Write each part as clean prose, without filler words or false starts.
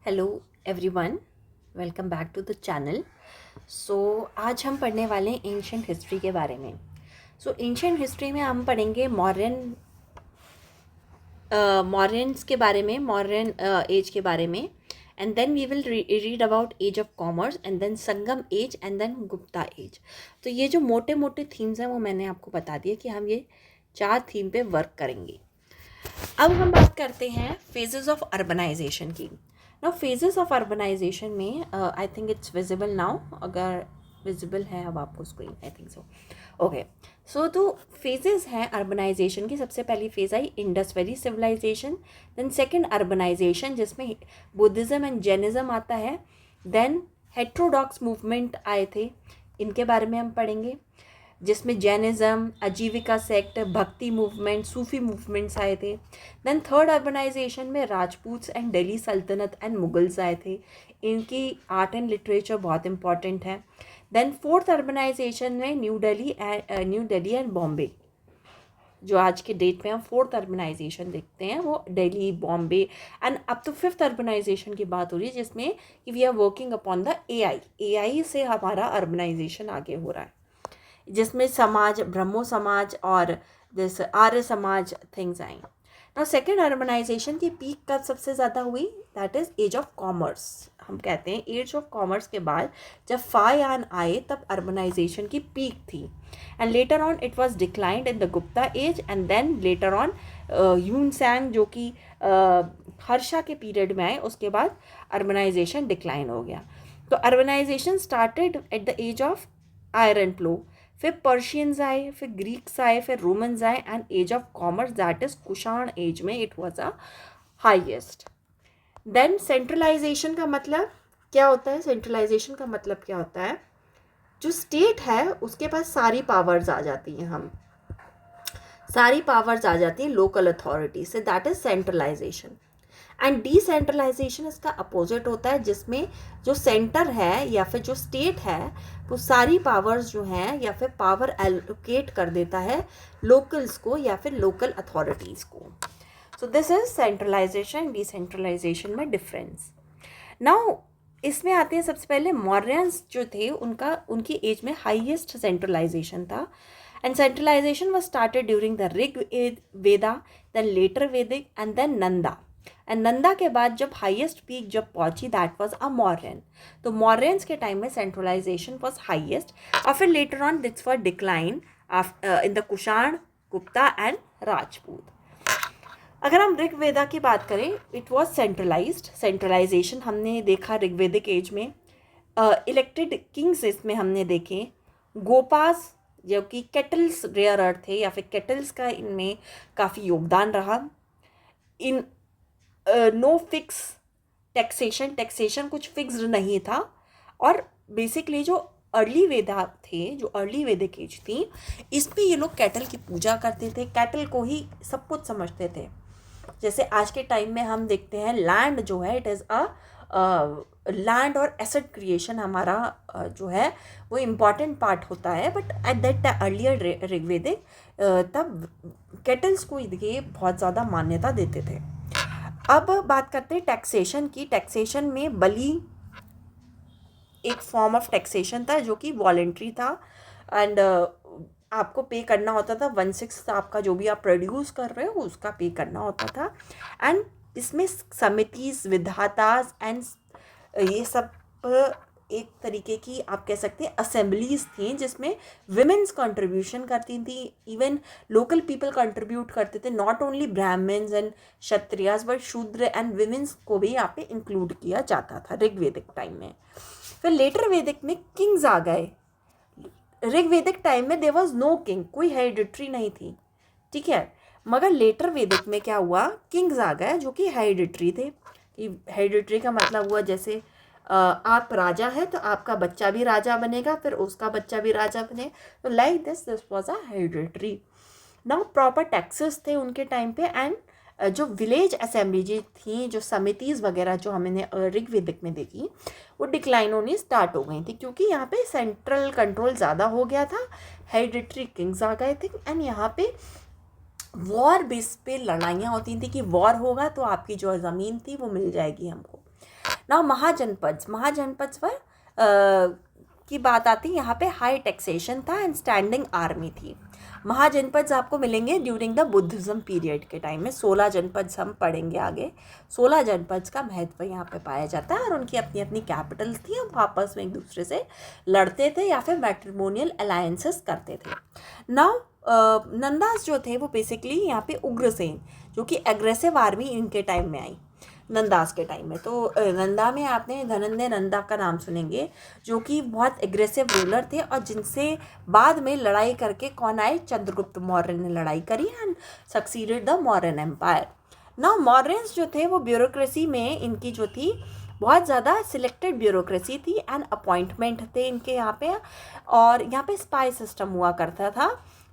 Hello everyone, welcome back to the channel. आज हम पढ़ने वाले हैं एंशियंट हिस्ट्री के बारे में। एंशियंट हिस्ट्री में हम पढ़ेंगे मौर्यंस के बारे में, मौर्यन एज के बारे में, and then we will read about age of commerce and then Sangam age and then Gupta age. तो ये जो मोटे मोटे थीम्स हैं वो मैंने आपको बता दिया कि हम ये 4 थीम पे वर्क करेंगे। अब हम बात करते हैं फेजेस ऑफ अर्बनाइजेशन की। नाउ फेजेस ऑफ अर्बनाइजेशन में I think it's visible now, अगर विजिबल है अब आपको screen, I think so. Okay, तो फेजेस हैं अर्बनाइजेशन की। सबसे पहली फेज आई Indus Valley civilization, then second urbanization जिसमें बुद्धिज़्म एंड जैनिज़्म आता है, देन हेट्रोडॉक्स मूवमेंट आए थे, इनके बारे में हम पढ़ेंगे, जिसमें जैनिज़्म, आजीविका सेक्ट, भक्ति मूवमेंट, सूफी मूवमेंट्स आए थे। देन थर्ड अर्बनाइजेशन में राजपूत्स एंड दिल्ली सल्तनत एंड मुगल्स आए थे, इनकी आर्ट एंड लिटरेचर बहुत इंपॉर्टेंट है। देन फोर्थ अर्बनाइजेशन में न्यू दिल्ली एंड बॉम्बे, जो आज के डेट में हम फोर्थ अर्बनाइजेशन देखते हैं वो दिल्ली, बॉम्बे, एंड अब तो फिफ्थ अर्बनाइजेशन की बात हो रही है जिसमें कि we are working upon the AI से हमारा अर्बनाइजेशन आगे हो रहा है, जिसमें समाज, ब्रह्मो समाज और दिस आर्य समाज थिंग्स आई। नाउ सेकेंड अर्बनाइजेशन की पीक कब सबसे ज़्यादा हुई? That is age of commerce. हम कहते हैं एज ऑफ कॉमर्स के बाद जब फायान आए तब अर्बनाइजेशन की पीक थी, and later on it was declined in the Gupta age, and then later on Hiuen Tsang जो कि हर्षा के पीरियड में आए, उसके बाद अर्बनाइजेशन डिक्लाइन हो गया। तो urbanisation started at the age of iron plough, फिर पर्शियंस आए, फिर ग्रीक्स आए, फिर रोमन्स आए, and age of commerce that is Kushan age में it was a highest. Then centralisation का मतलब क्या होता है? सेंट्रलाइजेशन का मतलब क्या होता है? जो स्टेट है उसके पास सारी पावर्स आ जाती हैं, सारी पावर्स आ जाती हैं लोकल अथॉरिटी से, that is centralization. And decentralization इसका अपोजिट होता है, जिसमें जो सेंटर है या फिर जो स्टेट है वो सारी पावर्स जो हैं या फिर पावर एलोकेट कर देता है लोकल्स को या फिर लोकल अथॉरिटीज़ को। So this is centralization, decentralization में डिफरेंस। नाउ इसमें आते हैं सबसे पहले मौर्यंस जो थे, उनकी एज में हाईएस्ट सेंट्रलाइजेशन था, and centralisation was started during the Rig Veda, then later Vedic, and then Nanda. And Nanda के बाद जब हाईएस्ट पीक जब पहुंची दैट वाज अ मौर्यन। तो मौर्यंस के टाइम में सेंट्रलाइजेशन वाज हाईएस्ट, और फिर later on it's for decline in the Kushan, Gupta and Rajput. अगर हम ऋग्वेदा की बात करें, इट वाज सेंट्रलाइज्ड। सेंट्रलाइजेशन हमने देखा ऋग्वेदिक एज में। इलेक्टेड किंग्स इसमें हमने देखे, गोपास जो कि केटल्स रेयरर थे या फिर केटल्स का इनमें काफ़ी योगदान रहा। इन नो फिक्स टैक्सेशन कुछ फिक्स्ड नहीं था, और बेसिकली जो अर्ली वेदा थे, जो अर्ली वैदिक एज थी, इसमें ये लोग कैटल की पूजा करते थे, कैटल को ही सब कुछ समझते थे। जैसे आज के टाइम में हम देखते हैं लैंड जो है इट इज़ अ लैंड और एसेट क्रिएशन हमारा जो है वो इम्पॉर्टेंट पार्ट होता है, बट एट दैट अर्लियर ऋग्वेदिक तब कैटल्स को ये बहुत ज़्यादा मान्यता देते थे। अब बात करते हैं टैक्सेशन की। टैक्सेशन में बलि एक फॉर्म ऑफ टैक्सेशन था जो कि वॉलेंट्री था, एंड आपको पे करना होता था 1/6 आपका जो भी आप प्रोड्यूस कर रहे हो उसका पे करना होता था। एंड इसमें समितिज, विधाताज एंड ये सब एक तरीके की आप कह सकते हैं असेंबलीज थी जिसमें विमेंस कंट्रीब्यूशन करती थी, इवन लोकल पीपल कंट्रीब्यूट करते थे, not only Brahmans and Kshatriyas but Shudra and womens को भी यहाँ पे इंक्लूड किया जाता था ऋग्वेदिक टाइम में। फिर लेटर वैदिक में किंग्स आ गए। ऋग्वेदिक टाइम में देयर वाज नो किंग, कोई हेरिडिटरी नहीं थी, ठीक है, मगर लेटर वैदिक में क्या हुआ, किंग्स आ गए जो कि हेरिडिटरी थे। हेरिडिटरी का मतलब हुआ जैसे आप राजा है तो आपका बच्चा भी राजा बनेगा, फिर उसका बच्चा भी राजा बने, तो like this was a hereditary. Now proper taxes थे उनके टाइम पे, एंड जो विलेज असेंबली थी, जो समितिज़ वगैरह जो हमने ऋग्वेदिक में देखी, वो डिक्लाइन होनी स्टार्ट हो गई थी, क्योंकि यहाँ पे सेंट्रल कंट्रोल ज़्यादा हो गया था, हेरिडिटरी किंग्स आ गए थे, एंड यहाँ पे वॉर बेस पे लड़ाइयाँ होती थी कि वॉर होगा तो आपकी जो ज़मीन थी वो मिल जाएगी हमको। ना महाजनपद पर की बात आती है, यहाँ पे हाई टैक्सेशन था एंड स्टैंडिंग आर्मी थी। महाजनपद आपको मिलेंगे ड्यूरिंग द बुद्धिज्म पीरियड के टाइम में। 16 जनपद हम पढ़ेंगे आगे। 16 जनपद का महत्व यहाँ पे पाया जाता है और उनकी अपनी अपनी कैपिटल्स थी और आपस में एक दूसरे से लड़ते थे या फिर मैट्रिमोनियल अलायंसेस करते थे। नाउ नंदास जो थे वो बेसिकली यहाँ पे उग्रसेन, जो कि एग्रेसिव आर्मी इनके टाइम में आई, नंदास के टाइम में। तो नंदा में आपने धनंजय नंदा का नाम सुनेंगे, जो कि बहुत एग्रेसिव रूलर थे और जिनसे बाद में लड़ाई करके कौन आए, चंद्रगुप्त मौर्य ने लड़ाई करी and succeeded the Mauryan empire. Now Mauryans जो थे वो ब्यूरोक्रेसी में इनकी जो थी बहुत ज़्यादा सिलेक्टेड ब्यूरोक्रेसी थी एंड अपॉइंटमेंट थे इनके यहाँ पे, और यहाँ पे स्पाई सिस्टम हुआ करता था,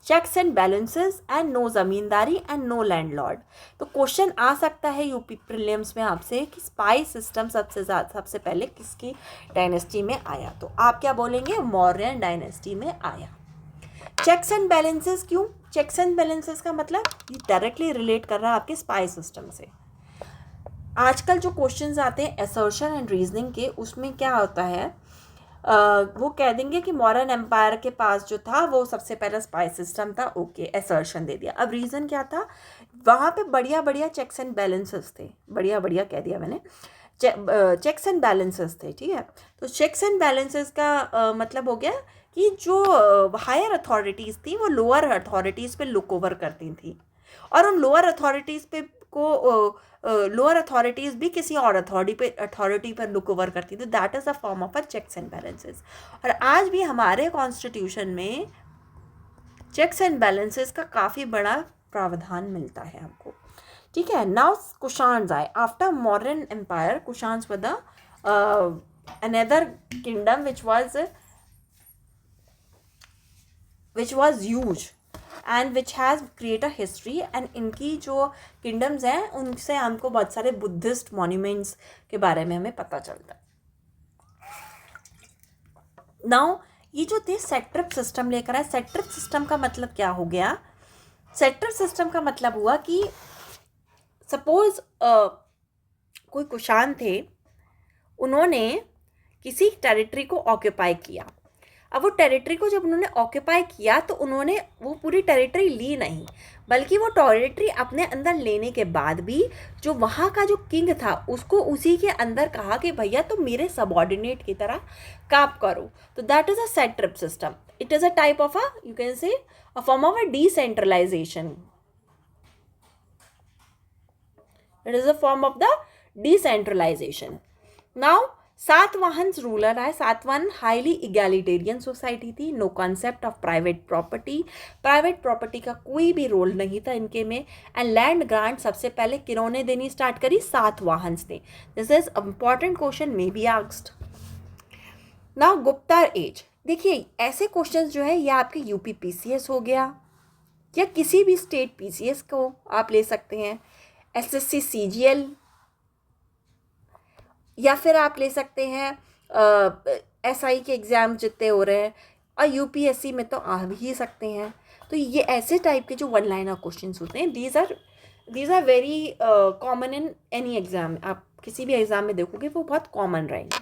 checks and balances and no zamindari and no landlord. तो क्वेश्चन आ सकता है यूपी प्रीलिम्स में आपसे कि स्पाई सिस्टम सबसे पहले किसकी डायनेस्टी में आया, तो आप क्या बोलेंगे, मौर्यन डायनेस्टी में आया। चेक्स एंड बैलेंसेस क्यों, चेक्स एंड बैलेंसेस का मतलब ये डायरेक्टली रिलेट कर रहा है आपके स्पाई सिस्टम से। आजकल जो क्वेश्चंस आते हैं असर्शन एंड रीजनिंग के, उसमें क्या होता है, वो कह देंगे कि मॉडर्न एम्पायर के पास जो था वो सबसे पहला स्पाई सिस्टम था, ओके असर्शन दे दिया। अब रीज़न क्या था, वहाँ पे बढ़िया बढ़िया चेक्स एंड बैलेंसेस थे, बढ़िया बढ़िया कह दिया मैंने, चेक्स एंड बैलेंसेस थे, ठीक है। तो चेक्स एंड बैलेंसेस का मतलब हो गया कि जो हायर अथॉरिटीज़ थी वो लोअर अथॉरिटीज़ पे लुक ओवर करती थी, और उन लोअर अथॉरिटीज़ पे को लोअर अथॉरिटीज़ भी किसी और अथॉरिटी पर लुक ओवर करती थी। That is a form of a checks and balances. और आज भी हमारे कॉन्स्टिट्यूशन में चेक्स एंड बैलेंसेस का काफ़ी बड़ा प्रावधान मिलता है हमको, ठीक है। नाउ कुशान्स आए after Mauryan empire. Kushans were the another kingdom which was huge and which has create a history, and इनकी जो किंगडम्स हैं उनसे हमको बहुत सारे बुद्धिस्ट मॉन्यूमेंट्स के बारे में हमें पता चलता है। नाउ ये जो थे सेट्रिप सिस्टम लेकर आए। सेट्रिप सिस्टम का मतलब क्या हो गया, सेट्रिप सिस्टम का मतलब हुआ कि सपोज कोई कुशान थे, उन्होंने किसी टेरिटरी को ऑक्यूपाई किया। अब वो टेरिटरी को जब उन्होंने ऑक्यूपाई किया तो उन्होंने वो पूरी टेरिटरी ली नहीं, बल्कि वो टेरिटरी अपने अंदर लेने के बाद भी जो वहाँ का जो किंग था उसको उसी के अंदर कहा कि भैया तुम मेरे सबऑर्डिनेट की तरह काम करो। तो that is a satrap system. It is a type of a, you can say a form of a decentralisation. It is a form of the decentralisation. Now Satavahana ruler आए। सातवाहन हाईली इगैलिटेरियन सोसाइटी थी, no concept of private property, private property का कोई भी role नहीं था इनके में। And land grant सबसे पहले किन्होंने देनी स्टार्ट करी, सातवाहन ने। This is important question, may be asked. Now Gupta age. देखिए ऐसे क्वेश्चन जो है ये आपके यूपी पीसीएस हो गया या किसी भी स्टेट पीसीएस को आप ले सकते हैं, एसएससी सीजीएल, या फिर आप ले सकते हैं एसआई के एग्ज़ाम जितने हो रहे हैं, और यूपीएससी में तो आ ही सकते हैं। तो ये ऐसे टाइप के जो वन लाइनर क्वेश्चंस होते हैं, these are very common in any exam. आप किसी भी एग्ज़ाम में देखोगे वो बहुत कॉमन रहेंगे।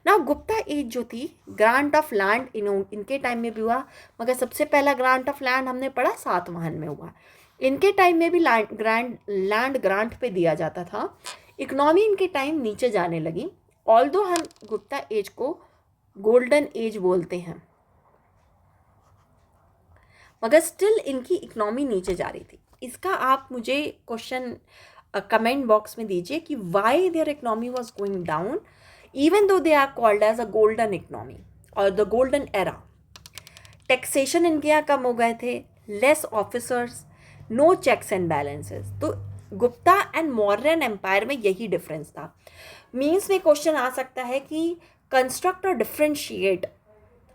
ना गुप्ता एज जो थी, ग्रांट ऑफ लैंड इनके टाइम में भी हुआ, मगर सबसे पहला ग्रांट ऑफ लैंड हमने पढ़ा सातवाहन में हुआ। इनके टाइम में भी लैंड ग्रांट पे दिया जाता था। इकोनॉमी इनके टाइम नीचे जाने लगी, ऑल्दो हम गुप्ता एज को गोल्डन एज बोलते हैं, मगर स्टिल इनकी इकोनॉमी नीचे जा रही थी। इसका आप मुझे क्वेश्चन कमेंट बॉक्स में दीजिए कि why their economy was going down even though they are called as a golden economy और द गोल्डन एरा। टैक्सेशन इनके यहाँ कम हो गए थे, less officers, no checks and balances. तो गुप्ता एंड मौर्यन एम्पायर में यही डिफरेंस था। मीन्स में क्वेश्चन आ सकता है कि कंस्ट्रक्ट और differentiate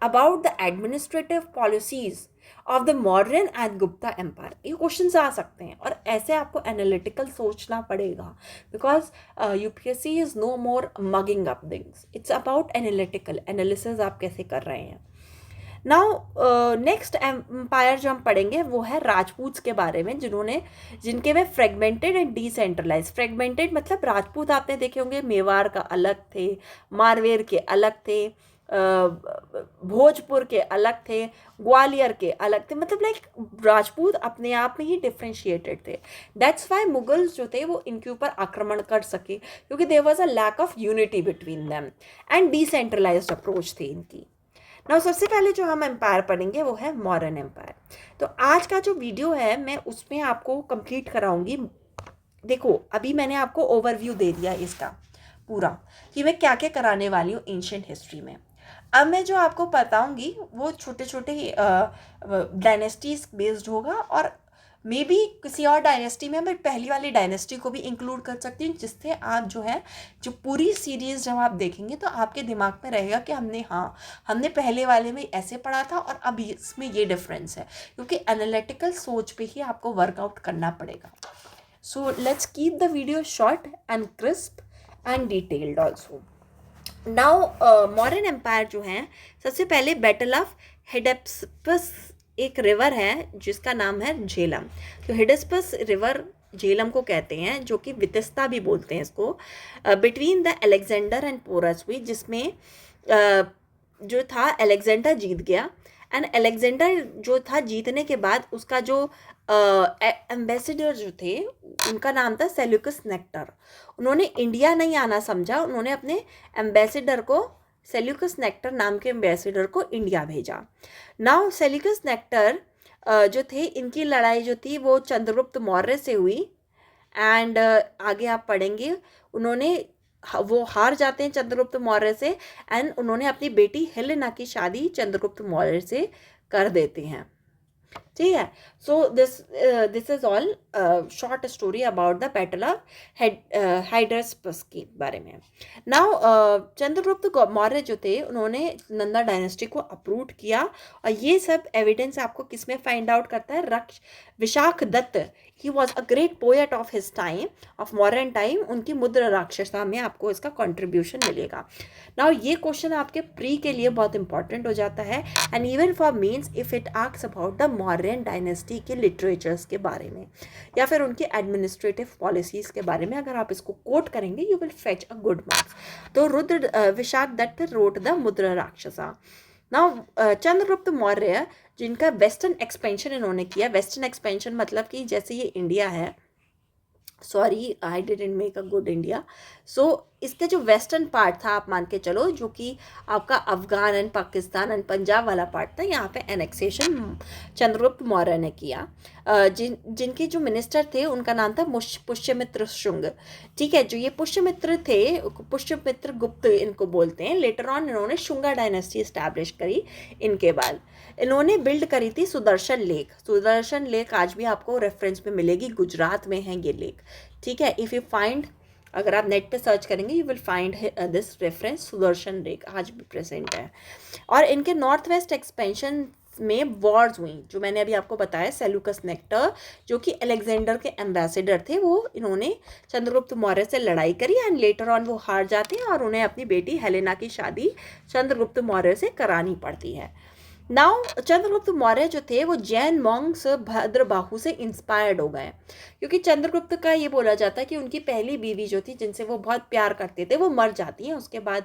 about the administrative policies of the Mauryan and Gupta empire. ये क्वेश्चन आ सकते हैं और ऐसे आपको एनालिटिकल सोचना पड़ेगा, because UPSC is no more mugging up things, it's about analytical analysis आप कैसे कर रहे हैं। नाउ नेक्स्ट एम्पायर जो हम पढ़ेंगे वो है राजपूत के बारे में, जिनके में फ्रेगमेंटेड एंड डिसेंट्रलाइज। फ्रेगमेंटेड मतलब राजपूत आपने देखे होंगे मेवाड़ का अलग थे, मारवेर के अलग थे, भोजपुर के अलग थे, ग्वालियर के अलग थे, मतलब लाइक राजपूत अपने आप में ही डिफ्रेंशिएटेड थे। दैट्स वाई मुगल्स जो थे वो इनके ऊपर आक्रमण कर सके, क्योंकि there was a lack of unity between them and decentralized approach थी इनकी। नाउ सबसे पहले जो हम एम्पायर पढ़ेंगे वो है मौर्यन एम्पायर। तो आज का जो वीडियो है मैं उसमें आपको कंप्लीट कराऊंगी। देखो अभी मैंने आपको ओवरव्यू दे दिया इसका पूरा कि मैं क्या क्या कराने वाली हूँ एंशिएंट हिस्ट्री में। अब मैं जो आपको बताऊंगी वो छोटे छोटे डायनेस्टीज बेस्ड होगा, और मे बी किसी और डायनेस्टी में मैं पहली वाली डायनेस्टी को भी इंक्लूड कर सकती हूँ, जिससे आप जो है जो पूरी सीरीज़ जब आप देखेंगे तो आपके दिमाग में रहेगा कि हमने पहले वाले में ऐसे पढ़ा था और अब इसमें ये डिफरेंस है, क्योंकि एनालिटिकल सोच पे ही आपको वर्कआउट करना पड़ेगा। So let's keep the video short and crisp and detailed also. Now Mauryan empire जो है, सबसे पहले बैटल ऑफ हिडेस्पस, एक रिवर है जिसका नाम है झेलम। तो हिडेस्पस रिवर झेलम को कहते हैं, जो कि वितस्ता भी बोलते हैं इसको, between the Alexander and Porus हुई, जिसमें जो था अलेक्जेंडर जीत गया। एंड अलेक्जेंडर जो था जीतने के बाद उसका जो एम्बेसडर जो थे उनका नाम था सेल्यूकस नेक्टर। उन्होंने इंडिया नहीं आना समझा, उन्होंने अपने एम्बेसडर को, सेल्यूकस नेक्टर नाम के एम्बेसडर को इंडिया भेजा। नाउ सेल्यूकस नेक्टर जो थे, इनकी लड़ाई जो थी वो चंद्रगुप्त मौर्य से हुई। एंड आगे आप पढ़ेंगे वो हार जाते हैं चंद्रगुप्त मौर्य से, एंड उन्होंने अपनी बेटी हेलेना की शादी चंद्रगुप्त मौर्य से कर देते हैं। ठीक है, so this is all short story about the battle of Hydaspes के बारे में। नाउ चंद्रगुप्त मौर्य जो थे उन्होंने नंदा डायनेस्टी को अप्रूव किया, और ये सब एविडेंस आपको किसमें फाइंड आउट करता है, Vishakhadatta, he was a great poet of his time, of modern time, उनकी मुद्रा राक्षसा में आपको इसका कंट्रीब्यूशन मिलेगा। नाउ ये क्वेश्चन आपके प्री के लिए बहुत इंपॉर्टेंट हो जाता है, and even for means if it asks about the Mauryan dynasty के लिटरेचर्स के बारे में या फिर उनके एडमिनिस्ट्रेटिव पॉलिसीज के बारे में, अगर आप इसको कोट करेंगे you will fetch a good marks. तो विशाख दत्त रोट द मुद्रा राक्षसा। नाउ चंद्रगुप्त मौर्य जिनका वेस्टर्न एक्सपेंशन इन्होंने किया, वेस्टर्न एक्सपेंशन मतलब कि जैसे ये इंडिया है, sorry I didn't make a good India, so इसका जो वेस्टर्न पार्ट था आप मान के चलो, जो कि आपका अफगान एंड पाकिस्तान एंड पंजाब वाला पार्ट था, यहाँ पे एनेक्सेशन चंद्रगुप्त मौर्य ने किया। जिनके जो मिनिस्टर थे उनका नाम था पुष्यमित्र शुंग। ठीक है, जो ये पुष्यमित्र थे, पुष्यमित्र गुप्त इनको बोलते हैं। लेटर ऑन इन्होंने शुंगा डायनेस्टी इस्टेब्लिश करी। इनके बाद इन्होंने बिल्ड करी थी सुदर्शन लेक। सुदर्शन लेक आज भी आपको रेफरेंस में मिलेगी, गुजरात में है ये लेक। ठीक है, इफ़ यू फाइंड, अगर आप नेट पे सर्च करेंगे you will find this reference, Sudarshan lake आज भी प्रेजेंट है। और इनके नॉर्थ वेस्ट एक्सपेंशन में वॉर्स हुई, जो मैंने अभी आपको बताया। सेल्यूकस नेक्टर जो कि अलेक्जेंडर के एम्बेसडर थे, वो इन्होंने चंद्रगुप्त मौर्य से लड़ाई करी, एंड लेटर ऑन वो हार जाते हैं और उन्हें अपनी बेटी हेलेना की शादी चंद्रगुप्त मौर्य से करानी पड़ती है। नाउ चंद्रगुप्त मौर्य जो थे वो जैन मॉन्क्स भद्रबाहु से इंस्पायर्ड हो गए, क्योंकि चंद्रगुप्त का ये बोला जाता है कि उनकी पहली बीवी जो थी, जिनसे वो बहुत प्यार करते थे, वो मर जाती हैं। उसके बाद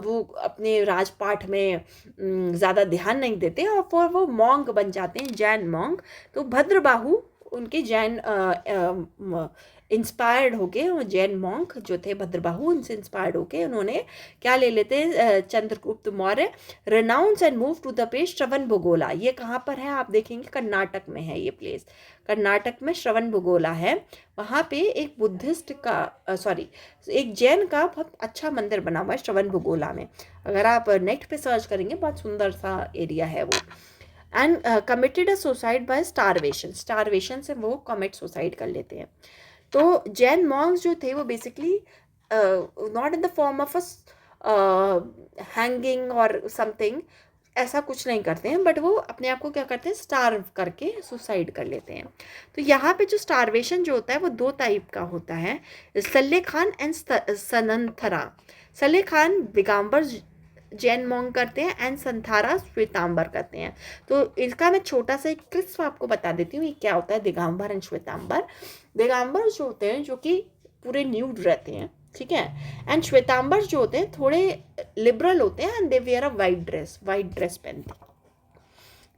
वो अपने राजपाट में ज़्यादा ध्यान नहीं देते और फिर वो मॉन्क बन जाते हैं, जैन मॉन्क। तो भद्रबाहु उनके जैन इंस्पायर्ड होके, वो जैन मॉन्क जो थे भद्रबाहु, उनसे इंस्पायर्ड होके उन्होंने क्या ले लेते हैं, Chandragupta Maurya renounce and move to the place Shravanabelagola. ये कहाँ पर है आप देखेंगे, कर्नाटक में है ये प्लेस। कर्नाटक में श्रवणबेगोला है, वहाँ पे एक बुद्धिस्ट का एक जैन का बहुत अच्छा मंदिर बना हुआ है श्रवणबेगोला में। अगर आप नेट पे सर्च करेंगे बहुत सुंदर सा एरिया है वो। And committed a suicide bye starvation से वो कमिट सुसाइड कर लेते हैं। तो जैन मॉन्क्स जो थे वो basically not in the form of a hanging और समथिंग, ऐसा कुछ नहीं करते हैं, बट वो अपने आप को क्या करते हैं, स्टार्व करके सुसाइड कर लेते हैं। तो यहाँ पे जो स्टारवेशन जो होता है वो दो टाइप का होता है, सल्ले खान एंड सनंथरा। सल्ले खान दिगंबर जैन मॉन्ग करते हैं एंड संथारा श्वेतांबर करते हैं। तो इसका मैं छोटा सा एक क्लिप आपको बता देती हूँ ये क्या होता है दिगंबर एंड श्वेतांबर। दिगंबर जो होते हैं जो कि पूरे न्यूड रहते हैं, ठीक है, एंड श्वेतांबर जो होते हैं थोड़े लिबरल होते हैं and they wear a white dress पहनते हैं,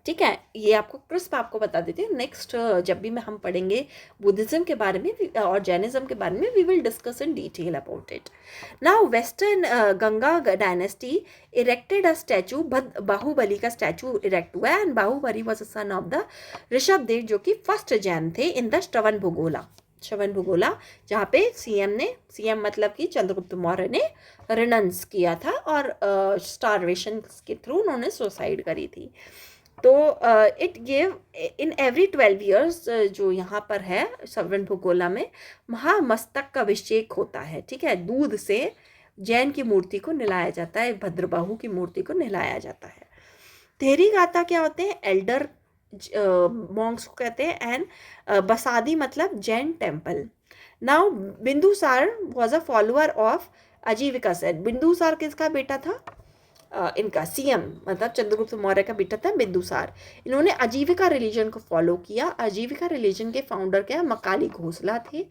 ठीक है। ये आपको क्रिस्प आपको बता देती हूँ। नेक्स्ट जब भी हम पढ़ेंगे बुद्धिज्म के बारे में और जैनिज्म के बारे में, we will discuss in detail about it. Now western Ganga dynasty erected a statue, Bahubali का स्टैचू इरेक्ट हुआ है and Bahubali was a son of the Rishabh Dev जो कि फर्स्ट जैन थे इन द श्रवण भूगोला, जहाँ पे सीएम मतलब कि चंद्रगुप्त मौर्य ने रिनंस किया था और स्टारवेशन के थ्रू उन्होंने सुसाइड करी थी। तो it gave in every 12 years जो यहाँ पर है श्रवण भूगोला में महामस्तक का अभिषेक होता है, ठीक है। दूध से जैन की मूर्ति को नहलाया जाता है, भद्रबाहु की मूर्ति को नहलाया जाता है। तेहरी गाता क्या होते हैं, एल्डर मॉन्क्स को कहते हैं एंड बसादी मतलब Jain temple. Now Bindusara was a follower of Ajivika सेन। बिंदुसार किसका बेटा था, इनका सीएम मतलब चंद्रगुप्त मौर्य का बेटा था बिंदुसार। इन्होंने आजीविका रिलीजन को फॉलो किया। आजीविका रिलीजन के फाउंडर क्या मकाली घोसला थे।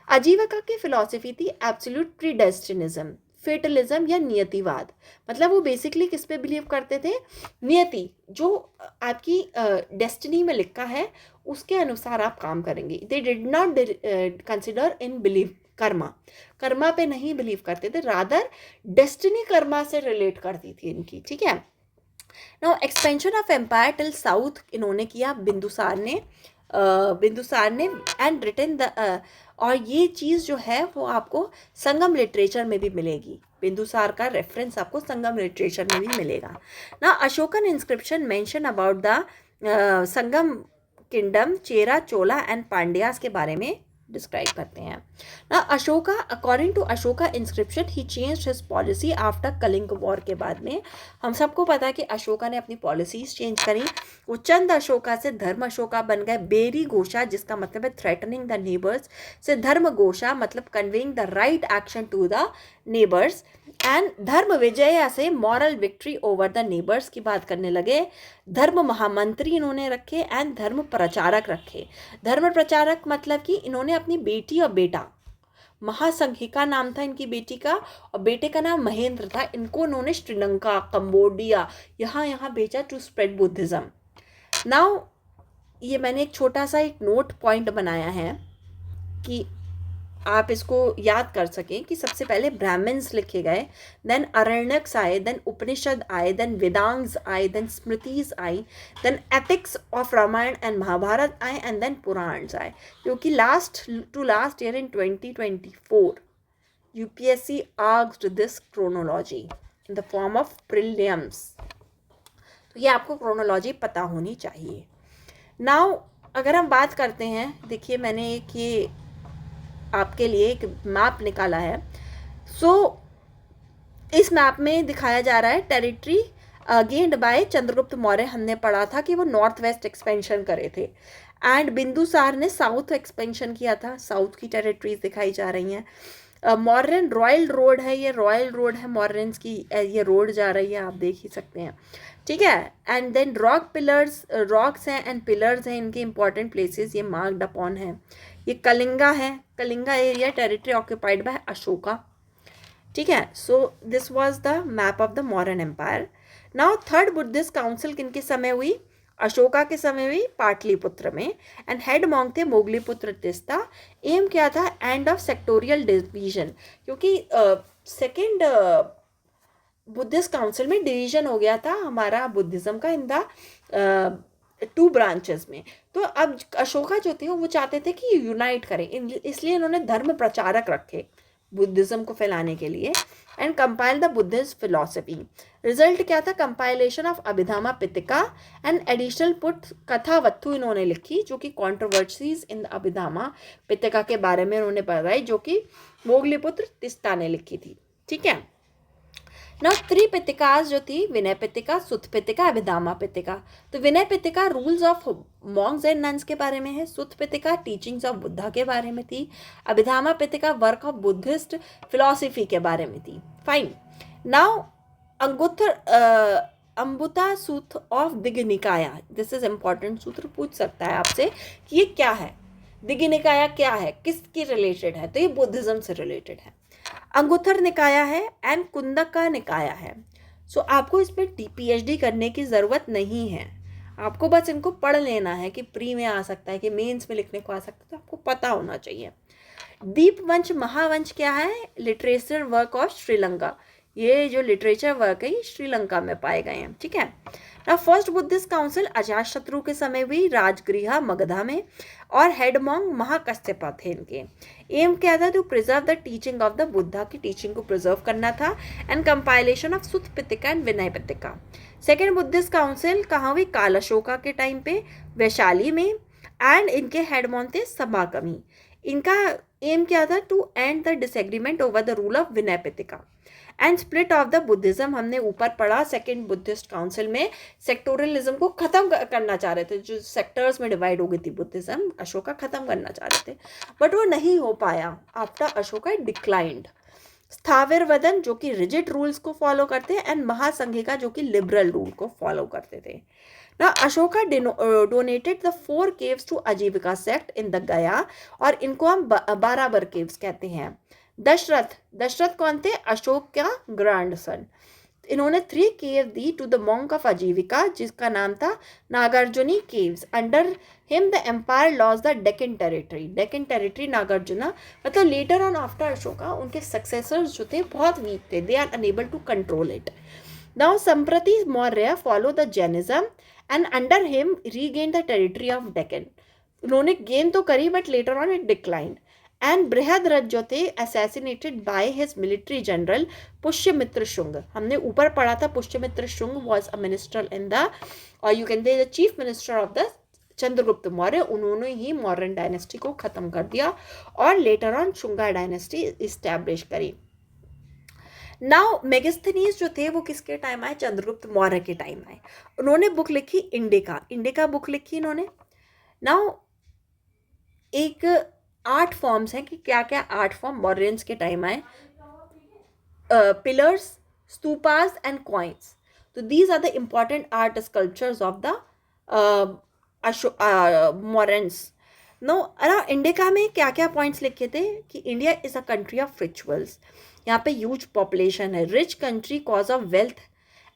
आजीविका की फिलॉसफी थी एब्सोल्यूट प्रीडेस्टिनिज्म, फेटलिज्म या नियतिवाद। मतलब वो बेसिकली किस पे बिलीव करते थे, नियति जो आपकी डेस्टिनी में लिखा है उसके अनुसार आप काम करेंगे। They did not consider in believe Karma पे नहीं बिलीव करते थे, रादर डेस्टिनी कर्मा से रिलेट करती थी इनकी, ठीक है। Now expansion of empire till south इन्होंने किया बिंदुसार ने एंड रिटन द और ये चीज़ जो है वो आपको संगम लिटरेचर में भी मिलेगी। बिंदुसार का रेफरेंस आपको संगम लिटरेचर में भी मिलेगा ना। Ashokan inscription mention about the Sangam kingdom, Chera, Chola and Pandyas के बारे में डिस्क्राइब करते हैं ना। Ashoka according to Ashoka inscription he change his policy after Kalinga war के बाद में हम सबको पता है कि अशोका ने अपनी पॉलिसीज चेंज करी। वो चंद अशोका से धर्म अशोका बन गए। बेरी घोषा जिसका मतलब है थ्रेटनिंग द नेबर्स से धर्म घोषा मतलब conveying the right action to the neighbours and Dharma Vijay से moral victory over the neighbours की बात करने लगे। धर्म महामंत्री इन्होंने रखे एंड धर्म प्रचारक रखे। धर्म प्रचारक मतलब कि इन्होंने अपनी बेटी और बेटा, महासंघिका नाम था इनकी बेटी का और बेटे का नाम महेंद्र था, इनको उन्होंने श्रीलंका, कंबोडिया यहाँ भेजा टू स्प्रेड बुद्धिज्म। नाउ ये मैंने एक छोटा सा एक नोट पॉइंट बनाया है कि आप इसको याद कर सकें कि सबसे पहले ब्राह्मण्स लिखे गए, देन अरण्यक्स आए, देन उपनिषद आए, देन वेदांग्स आए, देन स्मृतिज आई, then epics of Ramayana and Mahabharata आए एंड देन पुराण्स आए। क्योंकि last year in 2024 UPSC asked this chronology in the form of prelims, तो ये आपको क्रोनोलॉजी पता होनी चाहिए। नाउ अगर हम बात करते हैं, देखिए मैंने एक ये आपके लिए एक मैप निकाला है। इस मैप में दिखाया जा रहा है territory gained by Chandragupta Maurya. हमने पढ़ा था कि वो नॉर्थ वेस्ट एक्सपेंशन करे थे एंड बिंदुसार ने साउथ एक्सपेंशन किया था। साउथ की टेरिटरीज दिखाई जा रही हैं। मॉर्यन रॉयल रोड है, ये रॉयल रोड है मॉर्यंस की, ये रोड जा रही है, आप देख ही सकते हैं, ठीक है। एंड देन रॉक्स हैं एंड पिलर्स हैं, इनके इंपॉर्टेंट प्लेसेस ये मार्क्ड अपॉन है। ये कलिंगा है, Kalinga area territory occupied by Ashoka, ठीक है। So this was the map of the Mauryan empire. Now third Buddhist council किनके समय हुई, अशोका के समय हुई, पाटलिपुत्र में, एंड हेड मॉन्क थे मोगलीपुत्र तिस्ता। एम क्या था, एंड ऑफ सेक्टोरियल डिवीजन, क्योंकि सेकेंड बुद्धिस्ट काउंसिल में डिवीजन हो गया था हमारा बुद्धिज्म का इन द 2 ब्रांचेस में। तो अब अशोका जो थे वो चाहते थे कि यूनाइट करें, इसलिए इन्होंने धर्म प्रचारक रखे बुद्धिज्म को फैलाने के लिए and compile the Buddhist philosophy. Result क्या था, compilation of Abhidhamma Pitaka and additional put Kathavatthu इन्होंने लिखी जो कि कॉन्ट्रोवर्सीज इन अभिधामा पितिका के बारे में उन्होंने बताई, जो कि मोगलीपुत्र तिस्ता ने लिखी थी, ठीक है। ना 3 पितिकास जो थी, विनय पितिका, सुत पितिका, अभिधामा पितिका। तो Vinaya Pitaka rules of monks and nuns के बारे में है, सुत पितिका टीचिंग्स ऑफ बुद्धा के बारे में थी, अभिधामा Pitaka work of Buddhist philosophy के बारे में थी। फाइन। नाउ अंगुत्तर अम्बुता सूत्र ऑफ दिग्निकाया, दिस इज इम्पॉर्टेंट सूत्र पूछ सकता है आपसे कि ये क्या है, दिग्निकाया क्या है, किसकी रिलेटेड है, तो ये बुद्धिज्म से रिलेटेड है। अंगुत्तर निकाया है एंड कुंदका निकाया है। सो आपको इसमें पीएचडी करने की ज़रूरत नहीं है, आपको बस इनको पढ़ लेना है कि प्री में आ सकता है कि मेंस में लिखने को आ सकता है, तो आपको पता होना चाहिए। दीपवंश महावंश क्या है, लिटरेचर वर्क ऑफ श्रीलंका, ये जो लिटरेचर वर्क है ये श्रीलंका में पाए गए हैं, ठीक है ना। फर्स्ट बुद्धिस्ट काउंसिल अजातशत्रु के समय हुई राजगृह मगधा में, और हेडमोंग महाकश्यप थे इनके। एम क्या था, to preserve the teaching of the Buddha की टीचिंग को प्रिजर्व करना था, and compilation of Sutta Pitaka and Vinaya Pitaka. Second Buddhist council कहाँ हुई, काल अशोका के टाइम पे वैशाली में, एंड इनके हेडमोन थे सभाकमी। इनका एम क्या था, to end the disagreement over the rule of Vinaya Pitaka and split of the Buddhism. हमने ऊपर पढ़ा सेकेंड बुद्धिस्ट काउंसिल में सेक्टोरियलिज्म को खत्म करना चाह रहे थे, जो सेक्टर्स में डिवाइड हो गई थी बुद्धिज्म, अशोका खत्म करना चाह रहे थे, बट वो नहीं हो पाया, आफ्टर अशोका डिक्लाइंड। स्थावर वदन जो कि रिजिड रूल्स को फॉलो करते हैं, एंड महासंघिका जो कि लिबरल रूल को फॉलो करते थे ना। Ashoka donated the 4 caves to Ajivika sect in the Gaya, और इनको हम बाराबर केव्स कहते हैं। दशरथ कौन थे, अशोक का ग्रैंडसन। इन्होंने 3 केव दी to the monk of Ajivika, जिसका नाम था Nagarjuni caves. Under him the empire lost the Deccan territory Nagarjuna, मतलब लेटर ऑन आफ्टर अशोका उनके सक्सेसर्स जो थे बहुत वीक थे, they are unable to control it. Now Samprati Maurya follow the Jainism, and under him regain the territory of Deccan. उन्होंने गेन तो करी but later on it declined. And Brihadratha जो थे assassinated by his military general Pushyamitra Shunga. हमने ऊपर पढ़ा था Pushyamitra Shunga was a minister in the, और you can say the chief minister of the Chandragupta Maurya. उन्होंने ही मौर्यन डायनेस्टी को खत्म कर दिया और later on Shunga dynasty establish करी। नाउ मेगास्थनीज जो थे वो किसके टाइम आए, चंद्रगुप्त मौर्य के टाइम आए। उन्होंने बुक लिखी इंडिका बुक लिखी इन्होंने। नाउ एक 8 फॉर्म्स हैं कि क्या क्या 8 फॉर्म मौर्यंस के टाइम आए, पिलर्स, स्तूपास एंड कॉइन्स। तो these are the important art sculptures of the Mauryans. No Indica में क्या क्या पॉइंट्स लिखे थे कि India is a country of rituals, यहाँ पे ह्यूज पॉपुलेशन है, rich country cause of wealth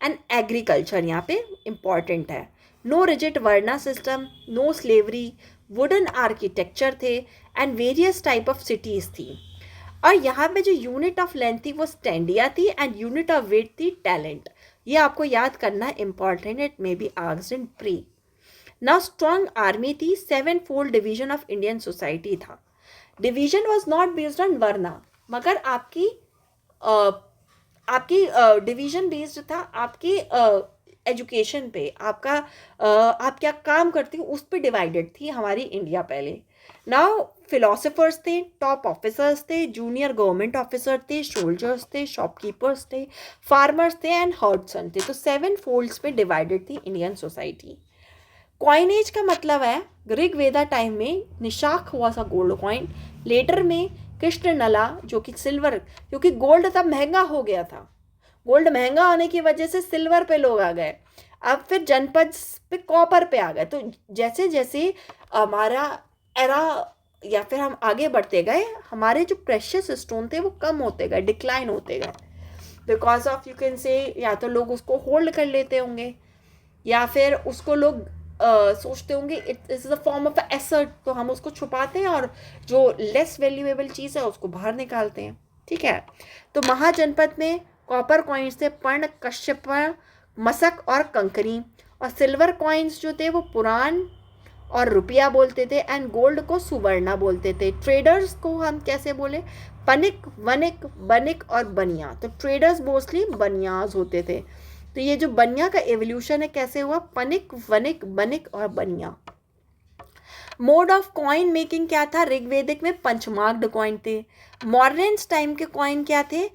and agriculture यहाँ पे इम्पॉर्टेंट है। No rigid varna system, no slavery, wooden architecture थे, and various type of cities थी। और यहाँ पे जो यूनिट ऑफ लेंथ थी वो स्टैंडिया थी, एंड यूनिट ऑफ वेट थी टैलेंट। ये आपको याद करना important, it may be asked in pre. Now strong army थी, 7-fold division of Indian society था। Division was not based on varna, मगर आपकी डिवीजन बेस्ड था आपकी एजुकेशन पे, आपका आप क्या काम करती हो उस पर डिवाइडेड थी हमारी इंडिया पहले। नाउ फिलोसोफर्स थे, टॉप ऑफिसर्स थे, जूनियर गवर्नमेंट ऑफिसर थे, सोल्जर्स थे, शॉपकीपर्स थे, फार्मर्स थे, एंड हर्डसन थे। तो 7 folds पे डिवाइडेड थी इंडियन सोसाइटी। कॉइनेज का मतलब है ऋग्वेदा टाइम में निशाख हुआ सा गोल्ड कॉइन, लेटर में कृष्ण नला जो कि सिल्वर, क्योंकि गोल्ड तब महंगा हो गया था, गोल्ड महंगा होने की वजह से सिल्वर पे लोग आ गए, अब फिर जनपद पे कॉपर पे आ गए। तो जैसे जैसे हमारा एरा या फिर हम आगे बढ़ते गए, हमारे जो प्रेशियस स्टोन थे वो कम होते गए, डिक्लाइन होते गए, बिकॉज ऑफ यू कैन से या तो लोग उसको होल्ड कर लेते होंगे, या फिर उसको लोग सोचते होंगे it is a form of asset, तो हम उसको छुपाते हैं और जो लेस वैल्यूएबल चीज़ है उसको बाहर निकालते हैं, ठीक है। तो महाजनपद में कॉपर कॉइन्स थे, पर्ण, कश्यप, मसक और कंकरी, और सिल्वर कॉइन्स जो थे वो पुराण और रुपया बोलते थे, एंड गोल्ड को सुवर्णा बोलते थे। ट्रेडर्स को हम कैसे बोले, पनिक, वनिक, बनिक और बनिया। तो ट्रेडर्स मोस्टली बनियाज होते थे। तो ये जो बनिया का एवोल्यूशन है कैसे हुआ, पनिक, वनिक, बनिक और बनिया। मोड ऑफ कॉइन मेकिंग क्या था, ऋग्वेदिक में पंचमार्क्ड कॉइन थे। मॉर्यंस टाइम के कॉइन क्या थे,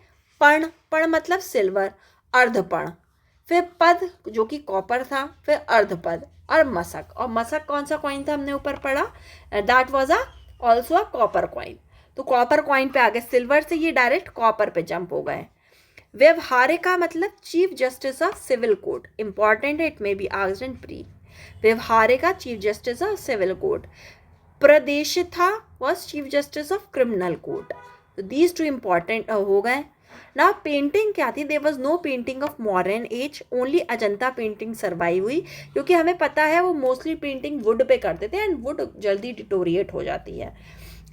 पर्ण मतलब सिल्वर, अर्धपर्ण, फिर पद जो कि कॉपर था, फिर अर्धपद और मसक। और मसक कौन सा कॉइन था हमने ऊपर पढ़ा, that was also a copper coin. तो कॉपर कॉइन पे आ गए, सिल्वर से ये डायरेक्ट कॉपर पे जंप हो गए। व्यवहारिका मतलब chief justice of civil court, important है, it may be asked in pre. Vyavaharika chief justice of civil court. Pradeshtha was chief justice of criminal court. तो दीज टू इंपॉर्टेंट हो गए। ना पेंटिंग क्या थी, there was no painting of modern age, only Ajanta painting survive हुई, क्योंकि हमें पता है वो मोस्टली पेंटिंग वुड पे करते थे एंड वुड जल्दी डिटोरिएट हो जाती है।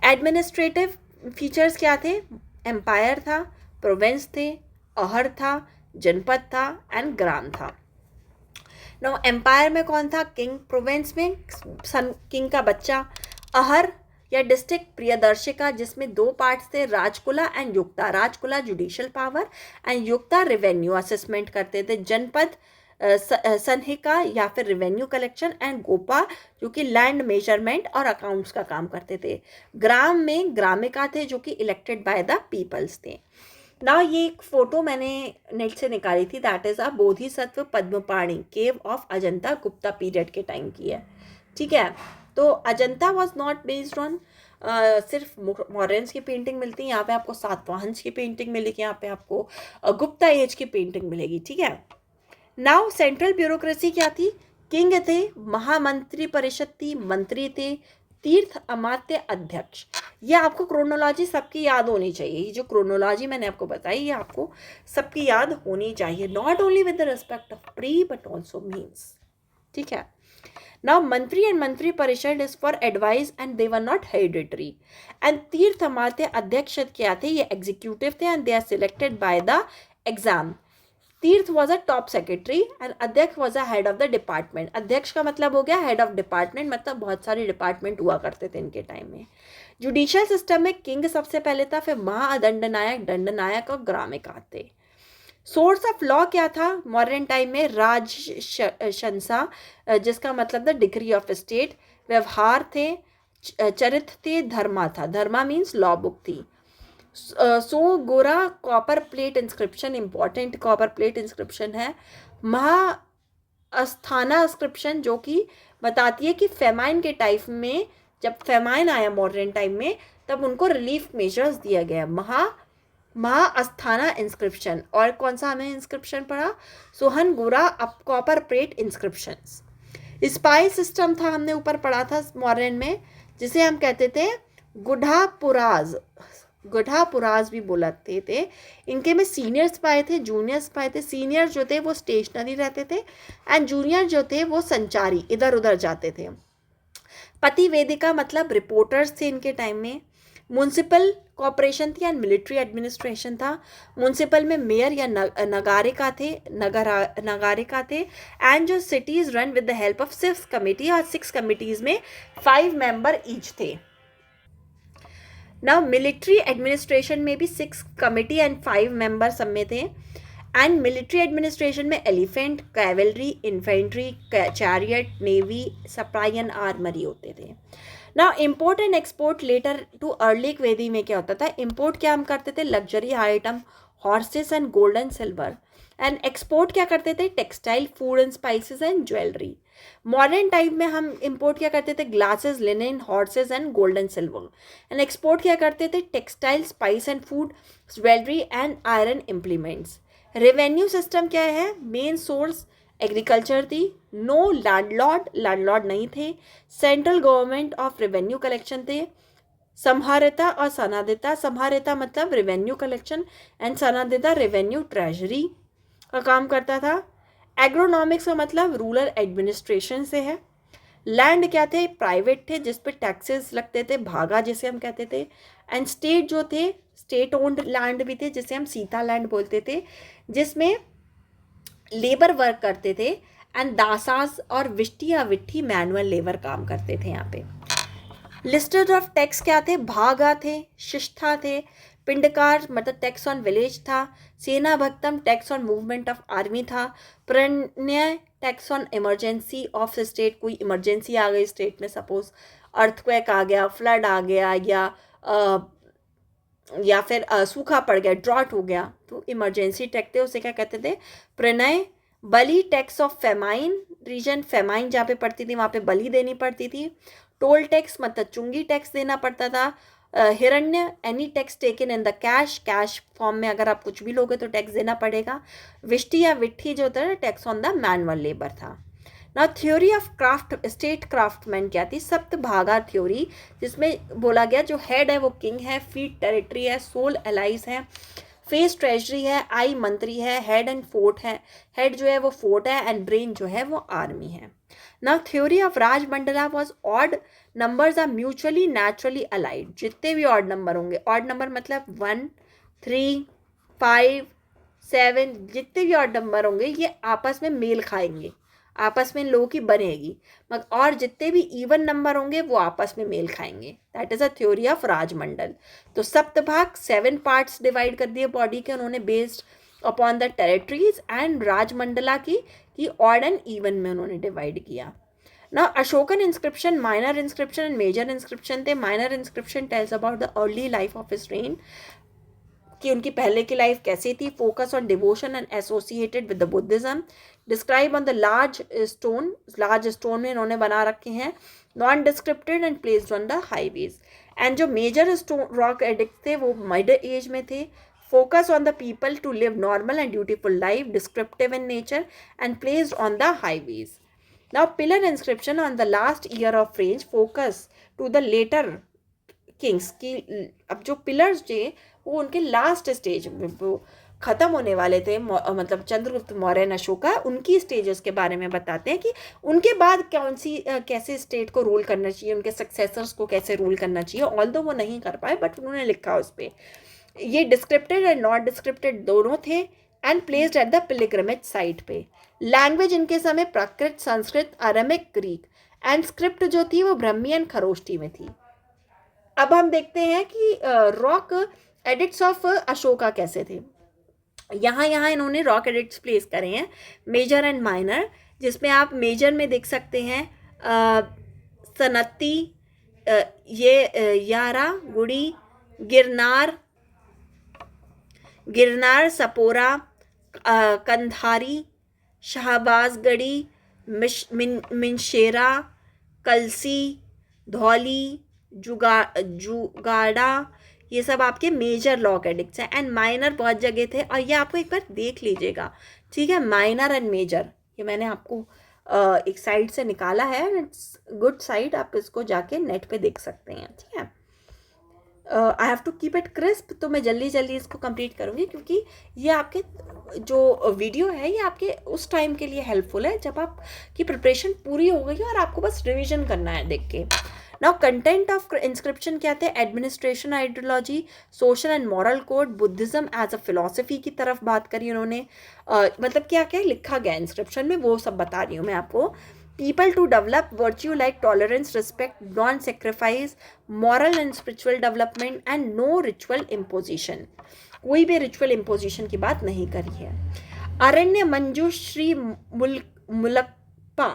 एडमिनिस्ट्रेटिव फीचर्स क्या थे, एम्पायर था, प्रोविंस थे, अहर था, जनपद था एंड ग्राम था। नो एम्पायर में कौन था, किंग, प्रोविंस में सन किंग का बच्चा, अहर या डिस्ट्रिक्ट प्रियदर्शिका जिसमें दो पार्ट्स थे, Rajakula and Yukta. Rajakula judicial power and Yukta revenue assessment करते थे। जनपद संहिका या फिर रेवेन्यू कलेक्शन एंड गोपा जो कि लैंड मेजरमेंट और अकाउंट्स का काम करते थे। ग्राम में ग्रामिका थे जो कि इलेक्टेड बाय द पीपल्स थे। ना ये एक फोटो मैंने नेट से निकाली थी, that is a Bodhisattva Padmapani cave of Ajanta Gupta period के टाइम की है, ठीक है। तो Ajanta was not based on सिर्फ मॉडर्न्स की पेंटिंग मिलती है, यहाँ पे आपको सातवाहंस की पेंटिंग मिलेगी, यहाँ पे आपको गुप्ता एज की पेंटिंग मिलेगी, ठीक है। नाउ सेंट्रल ब्यूरोक्रेसी क्या थी, किंग थे, महामंत्री परिषद थी, मंत्री थे, तीर्थ अमात्य अध्यक्ष। ये आपको क्रोनोलॉजी सबकी याद होनी चाहिए, ये जो क्रोनोलॉजी मैंने आपको बताई ये आपको सबकी याद होनी चाहिए, not only with the respect of pre but also means, ठीक है। Now mantri and mantri parishad is for advice and they were not hereditary. And tirtha amatya adhyaksha क्या थे, ये एग्जीक्यूटिव थे and they are selected by the exam. Tirtha was a top secretary and adhyaksha was a head of the department. अध्यक्ष का मतलब हो गया हेड ऑफ डिपार्टमेंट, मतलब बहुत सारे डिपार्टमेंट हुआ करते थे इनके टाइम में। जुडिशियल सिस्टम में किंग सबसे पहले था, फिर महादंडनायक, दंडनायक और ग्रामिका थे। सोर्स ऑफ लॉ क्या था मॉडर्न टाइम में, राजशंसा जिसका मतलब द डिग्री ऑफ स्टेट। व्यवहार थे, चरित्र थे, धर्मा था, धर्मा मीन्स लॉ बुक थी। सो गोरा copper plate inscription, important copper plate inscription है। महाअस्थाना इंस्क्रिप्शन जो कि बताती है कि फेमाइन के टाइम में, जब फेमाइन आया मॉडर्न टाइम में तब उनको रिलीफ मेजर्स दिया गया। महाअस्थाना इंस्क्रिप्शन। और कौन सा हमें इंस्क्रिप्शन पढ़ा, सोहन गोरा copper plate inscriptions. Spy system था, हमने ऊपर पढ़ा था मॉडर्न में, जिसे हम कहते थे गुढ़ापुराज, गुढ़ापुराज भी बोलते थे। इनके में सीनियर स्पाई थे, जूनियर स्पाई थे। सीनियर जो थे वो स्टेशनरी रहते थे एंड जूनियर जो थे वो संचारी, इधर उधर जाते थे। पति वेदिका मतलब रिपोर्टर्स थे इनके टाइम में। म्यूनसिपल कॉर्पोरेशन थी एंड मिलिट्री एडमिनिस्ट्रेशन था। म्यूनसिपल में मेयर या नगारिका थे, नगारिका थे। एंड जो cities run with the help of 6 committee, और 6 कमिटीज में 5 मेंबर ईच थे। नाउ मिलिट्री एडमिनिस्ट्रेशन में भी 6 कमिटी एंड 5 मेंबर सब में थे। एंड मिलिट्री एडमिनिस्ट्रेशन में elephant, cavalry, infantry, chariot, navy, supply and armoury होते थे। ना import and export later to early Vedic में क्या होता था, इम्पोर्ट क्या हम करते थे, luxury item, horses and gold and silver. And export क्या करते थे, textile, food and spices and jewellery. Modern time में हम इम्पोर्ट क्या करते थे, glasses, linen, horses and gold and silver. And export क्या करते थे, textile, spice and food, jewellery and iron implements. Revenue system क्या है, मेन सोर्स एग्रीकल्चर थी। नो लैंडलॉर्ड, लैंडलॉर्ड नहीं थे। Central government of revenue collection थे। संहारिता और सनादिता, संहारिता मतलब revenue collection and Sannidhata revenue treasury का काम करता था। एग्रोनॉमिक्स का मतलब रूरल एडमिनिस्ट्रेशन से है। लैंड क्या थे, प्राइवेट थे जिस पे टैक्सेस लगते थे, भागा जिसे हम कहते थे। एंड स्टेट जो थे, स्टेट ओन्ड लैंड भी थे जिसे हम सीता लैंड बोलते थे, जिसमें लेबर वर्क करते थे। एंड दासास और विष्टी या विट्ठी मैनुअल लेबर काम करते थे यहाँ पे। लिस्टेड ऑफ टैक्स क्या थे, भागा थे, शिष्ठा थे, पिंडकार मतलब टैक्स ऑन विलेज था, Sena Bhaktam tax on movement of army था, Pranaya tax on emergency of state, कोई इमरजेंसी आ गई स्टेट में, सपोज अर्थक्वेक आ गया, फ्लड आ गया, या फिर सूखा पड़ गया, ड्रॉट हो गया, तो इमरजेंसी टैक्स थे, उसे क्या कहते थे, Pranaya. Bali tax of famine region, famine जहाँ पे पड़ती थी वहाँ पे बली देनी पड़ती थी। टोल टैक्स मतलब चुंगी टैक्स देना पड़ता था। हिरण्य, any tax taken in the cash, cash form में अगर आप कुछ भी लोगे तो टैक्स देना पड़ेगा. विष्टि या विट्ठी जो था tax on the manual labour था. ना theory of craft state craftsman क्या थी? सप्तभागा थ्योरी, जिसमें बोला गया जो हेड है वो किंग है, फीट टेरिटरी है, सोल एलाइज है, फेस ट्रेजरी है, आई मंत्री है, हेड एंड फोर्ट है, हेड जो है वो फोर्ट है एंड ब्रेन जो है वो आर्मी है. Now theory of Rajmandala was odd numbers are mutually naturally allied. जितने भी ऑड नंबर होंगे, ऑड नंबर मतलब 1, 3, 5, 7, जितने भी ऑड नंबर होंगे ये आपस में मेल खाएंगे, आपस में इन लोगों की बनेगी. मगर और जितने भी इवन नंबर होंगे वो आपस में मेल खाएंगे. That is a theory of Rajmandal. तो सप्तभाग 7 पार्ट्स डिवाइड कर दिए बॉडी के उन्होंने based upon the territories, and Rajmandala की ऑड एंड इवन में उन्होंने डिवाइड किया. ना Ashokan inscription, minor inscription and major inscription थे. Minor inscription tells about the early life of his reign, कि उनकी पहले की लाइफ कैसी थी. Focus on devotion and associated with the Buddhism. Describe on the large stone में इन्होंने बना रखे हैं. Non descripted and placed on the highways. And जो मेजर स्टोन रॉक एडिक्ट थे वो मिड एज में थे. Focus on the people to live normal and dutiful life, descriptive in nature and placed on the highways. Now pillar inscription on the last year of रेंज, focus to the later kings की. अब जो pillars थे वो उनके last stage में वो ख़त्म होने वाले थे, मतलब चंद्रगुप्त मौर्य, अशोका, उनकी स्टेजेस के बारे में बताते हैं कि उनके बाद कौन सी कैसे स्टेट को रूल करना चाहिए, उनके सक्सेसर्स को कैसे रूल करना चाहिए. ऑल्दो वो नहीं कर पाए बट उन्होंने लिखा उस पर. ये डिस्क्रिप्टेड एंड नॉट डिस्क्रिप्टेड दोनों थे and placed at the pilgrimage site पे. लैंग्वेज इनके समय Prakrit, Sanskrit, Aramaic, Greek, and script जो थी वो ब्रह्मी एंड खरोष्टी में थी. अब हम देखते हैं कि रॉक एडिक्ट्स ऑफ अशोका कैसे थे. यहाँ इन्होंने रॉक एडिक्ट्स प्लेस करे हैं, मेजर एंड माइनर, जिसमें आप मेजर में देख सकते हैं सनत्ती, यारा, गुड़ी, गिरनार, सपोरा, कंधारी, शाहबाजगढ़ी, मिनशेरा, कलसी, धौली, जुगाड़ा, ये सब आपके मेजर लॉक एडिक्ट्स हैं. एंड माइनर बहुत जगह थे और ये आपको एक बार देख लीजिएगा, ठीक है. माइनर एंड मेजर ये मैंने आपको एक साइट से निकाला है, इट्स गुड साइट, आप इसको जाके नेट पे देख सकते हैं, ठीक है. I have to keep it crisp, तो मैं जल्दी इसको कंप्लीट करूँगी क्योंकि ये आपके जो वीडियो है ये आपके उस टाइम के लिए हेल्पफुल है जब आपकी प्रिपरेशन पूरी हो गई और आपको बस रिविजन करना है देख के. नाउ कंटेंट ऑफ इंस्क्रिप्शन क्या थे? Administration ideology, social and moral code, Buddhism as a philosophy की तरफ बात करी उन्होंने. मतलब क्या क्या लिखा गया इंस्क्रिप्शन में वो सब बता रही हूँ मैं आपको. People to develop virtue like tolerance, respect, non sacrifice, moral and spiritual development, and no ritual imposition. कोई भी रिचुअल इम्पोजिशन की बात नहीं करी है. अरण्य मंजूश्री मुलप्पा,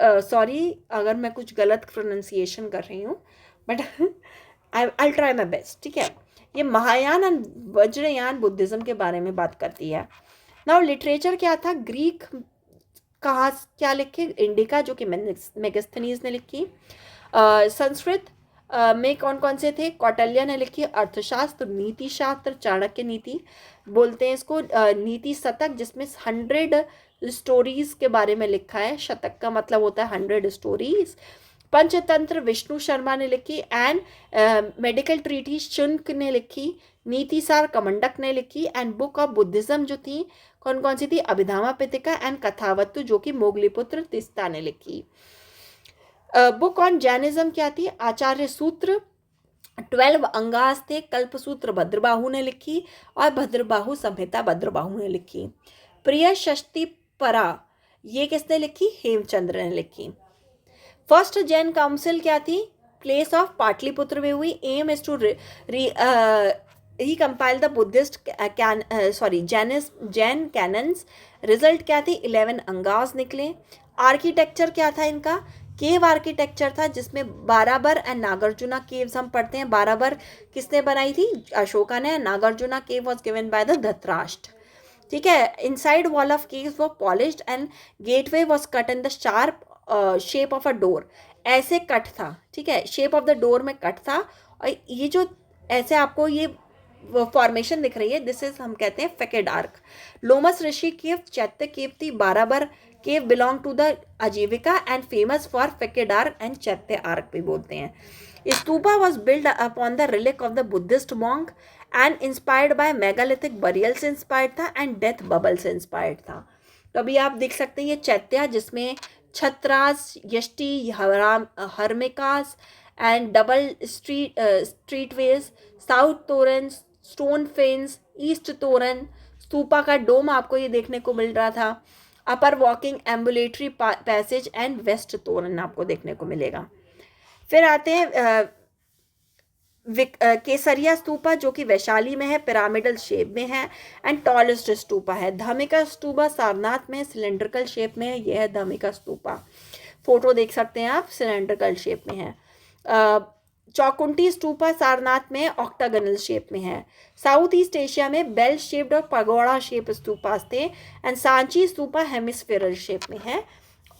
सॉरी अगर मैं कुछ गलत प्रोनाउंसिएशन कर रही हूँ but I try my best, ठीक है. ये महायान एंड वज्रयान बुद्धिज्म के बारे में बात करती है. नाउ लिटरेचर क्या था? ग्रीक कहाँ क्या लिखे? इंडिका जो कि मेगास्थनीज ने लिखी. संस्कृत में कौन से थे? कौटिल्य ने लिखी. अर्थशास्त्र, नीति शास्त्र, चाणक्य नीति बोलते हैं इसको. नीति शतक जिसमें 100 स्टोरीज के बारे में लिखा है. शतक का मतलब होता है 100 स्टोरीज. पंचतंत्र विष्णु शर्मा ने लिखी. एंड मेडिकल ट्रीटीज शुल्क ने लिखी. नीतिसार कमंडक ने लिखी. एंड बुक ऑफ बुद्धिज्म जो थी कौन सी थी? अभिधामा पितिका एंड कथावत्तु जो कि मोगलीपुत्र तिस्ता ने लिखी. बुक ऑन जैनिज्म क्या थी? आचार्य सूत्र. 12 अंगास थे. कल्पसूत्र भद्रबाहु ने लिखी और भद्रबाहु संहिता भद्रबाहु ने लिखी. प्रिय षष्टि परा ये किसने लिखी? हेमचंद्र ने लिखी. फर्स्ट जैन काउंसिल क्या थी? प्लेस ऑफ पाटलिपुत्र में हुई. एम इज टू ही compile the Buddhist Jain canons. Result क्या थी? 11 अंगास निकले. आर्किटेक्चर क्या था इनका? केव आर्किटेक्चर था जिसमें बाराबर एंड नागार्जुना केव्स हम पढ़ते हैं. बाराबर किसने बनाई थी? अशोका ने. Nagarjuna cave was given by the Dhritarashtra, ठीक है. इनसाइड वॉल ऑफ केव्स वो polished and gateway was cut in the sharp shape of a door. ऐसे कट था, ठीक है, शेप ऑफ द डोर में कट था और ये जो ऐसे आपको ये फॉर्मेशन दिख रही है, दिस इज हम कहते हैं फेकेड आर्क. लोमस ऋषि केव, चैत्य केव थी, Barabar cave belong to the Ajivika and famous for facade arch and chaitya arch भी बोलते हैं. Stupa was build upon the relic of the Buddhist monk and inspired by megalithic burial से इंस्पायर्ड था एंड डेथ बबल से inspired था. तो अभी आप देख सकते हैं ये चैत्या, जिसमें छत्रास, यष्टि, हर्मिकास एंड डबल स्ट्रीटवेज, साउथ तोरन, स्टोन फेंस, ईस्ट तोरन, स्तूपा का डोम आपको ये देखने को मिल रहा था, upper walking ambulatory passage and west torana आपको देखने को मिलेगा. फिर आते हैं केसरिया स्तूपा जो कि वैशाली में है, पिरामिडल शेप में है एंड टॉलेस्ट स्तूपा है. धमिका स्तूपा सारनाथ में सिलेंड्रिकल शेप में है, यह है धमिका स्तूपा. फोटो देख सकते हैं आप, सिलेंड्रिकल शेप में है. चौकुंटी स्तूपा सारनाथ में ऑक्टागनल शेप में है. साउथ ईस्ट एशिया में बेल शेप्ड और पगोड़ा शेप स्तूपास थे एंड सांची स्तूपा हेमिस्फेरल शेप में है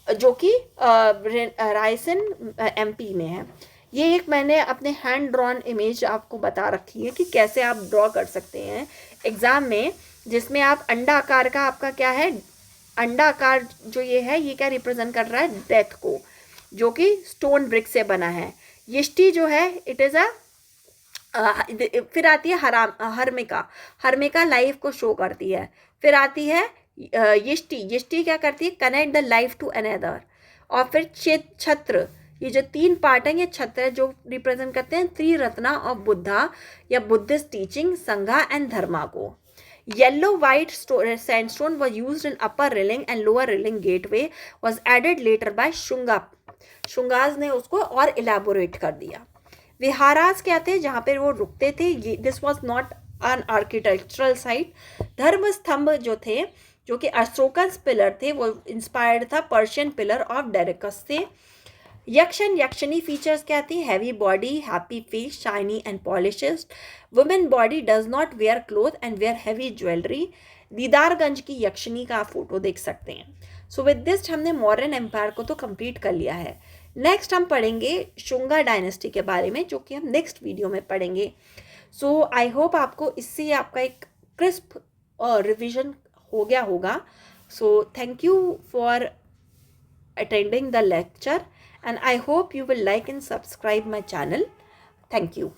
जो कि रायसेन एमपी में है. ये एक मैंने अपने हैंड ड्रॉन इमेज आपको बता रखी है कि कैसे आप ड्रॉ कर सकते हैं एग्ज़ाम में, जिसमें आप अंडा आकार का आपका क्या है, अंडा आकार जो ये है ये क्या रिप्रेजेंट कर रहा है, डेथ को, जो कि स्टोन ब्रिक से बना है. यष्टि जो है इट इज़ अ फिर आती है हर्मिका. हर्मिका लाइफ को शो करती है. फिर आती है यष्टि. यष्टि क्या करती है, connect the life to another. और फिर छत्र, ये जो तीन पार्ट हैं ये छत्र है जो रिप्रेजेंट करते हैं त्रिरत्ना ऑफ बुद्धा या बुद्धिस्ट टीचिंग, संघा एंड धर्मा को. Yellow white sandstone was used in upper railing and lower railing gateway was added later by Shungas ने उसको और इलेबोरेट कर दिया. विहारास क्या थे, जहाँ पे वो रुकते थे, ये this was not an architectural site. धर्म स्तंभ जो थे, जो कि अशोकन पिलर थे, वो इंस्पायर्ड था पर्शियन पिलर ऑफ डेरेकस से. यक्ष एंड यक्षिणी फीचर्स क्या थी, heavy body, happy face, shiny and polished. Women body does not wear cloth and wear heavy jewellery. Didarganj की यक्षिणी का आप फोटो देख सकते हैं. सो विद दिस हमने मौर्यन एम्पायर को तो कंप्लीट कर लिया है. नेक्स्ट हम पढ़ेंगे शुंगा डायनेस्टी के बारे में, जो कि हम नेक्स्ट वीडियो में पढ़ेंगे. सो आई होप आपको इससे आपका एक क्रिस्प रिविजन हो गया होगा. So thank you for attending the lecture and I hope you will like and subscribe my channel. Thank you.